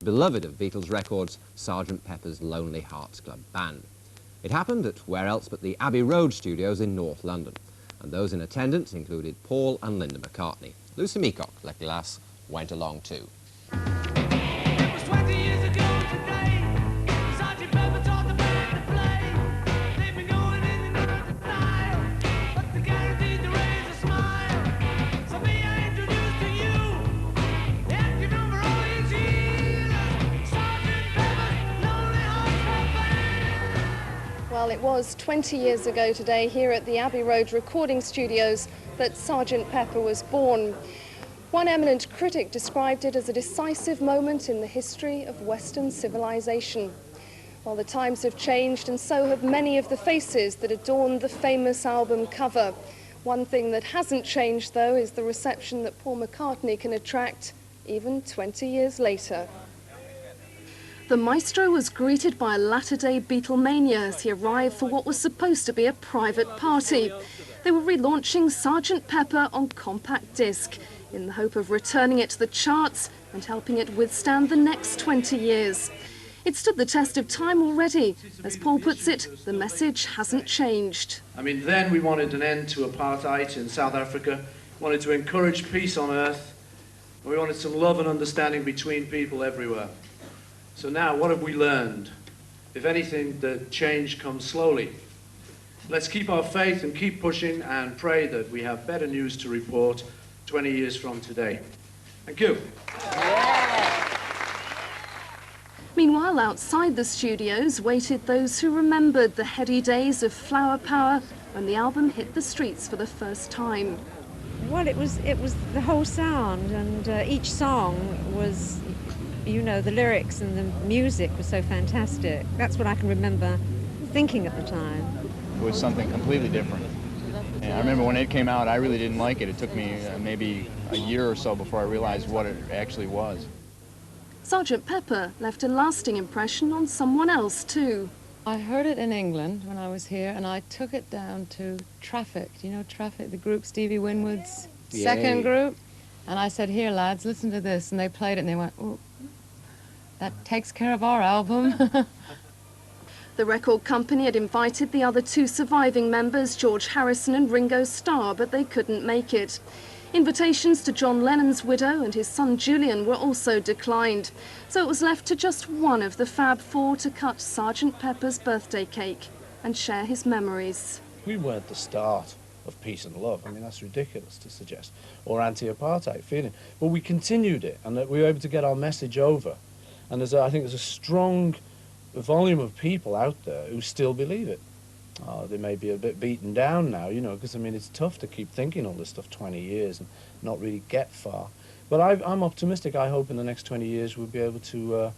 beloved of Beatles records, Sgt Pepper's Lonely Hearts Club Band. It happened at where else but the Abbey Road studios in North London, and those in attendance included Paul and Linda McCartney. Lucy Meacock, Le Glass, went along too. It was 20 years ago today. Sgt Pepper taught the band to play. They've been going in and out of style, but they're guaranteed to raise a smile. So may I introduce to you the active number all these years, Sgt Pepper's Lonely Hearts Club Band. Well, it was 20 years ago today here at the Abbey Road recording studios that Sgt Pepper was born. One eminent critic described it as a decisive moment in the history of Western civilization. Well, the times have changed, and so have many of the faces that adorned the famous album cover. One thing that hasn't changed, though, is the reception that Paul McCartney can attract even 20 years later. The maestro was greeted by a latter-day Beatlemania as he arrived for what was supposed to be a private party. They were relaunching Sgt Pepper on compact disc, in the hope of returning it to the charts and helping it withstand the next 20 years. It stood the test of time already. As Paul puts it, the message hasn't changed. I mean, then we wanted an end to apartheid in South Africa, wanted to encourage peace on earth, and we wanted some love and understanding between people everywhere. So now, what have we learned? If anything, the change comes slowly. Let's keep our faith and keep pushing and pray that we have better news to report 20 years from today. Thank you. Yeah. Meanwhile, outside the studios waited those who remembered the heady days of Flower Power when the album hit the streets for the first time. Well, it was the whole sound, and each song was, you know, the lyrics and the music was so fantastic. That's what I can remember thinking at the time. It was something completely different. And I remember when it came out, I really didn't like it. It took me maybe a year or so before I realized what it actually was. Sgt Pepper left a lasting impression on someone else too. I heard it in England when I was here, and I took it down to Traffic. Do you know Traffic, the group Stevie Winwood's second group? And I said, "Here, lads, listen to this." And they played it, and they went, "Oh, that takes care of our album." The record company had invited the other two surviving members, George Harrison and Ringo Starr, but they couldn't make it. Invitations to John Lennon's widow and his son Julian were also declined, so it was left to just one of the Fab Four to cut Sgt Pepper's birthday cake and share his memories. We weren't the start of peace and love. I mean, that's ridiculous to suggest, or anti-apartheid feeling. But we continued it, and we were able to get our message over. And I think there's a strong volume of people out there who still believe it. They may be a bit beaten down now, you know, because, I mean, it's tough to keep thinking all this stuff 20 years and not really get far. But I'm optimistic. I hope in the next 20 years we'll be able to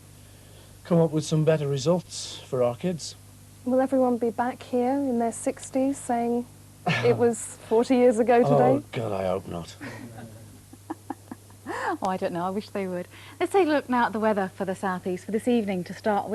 come up with some better results for our kids. Will everyone be back here in their 60s saying it was 40 years ago today? Oh, God, I hope not. Oh, I don't know. I wish they would. Let's take a look now at the weather for the southeast for this evening to start with.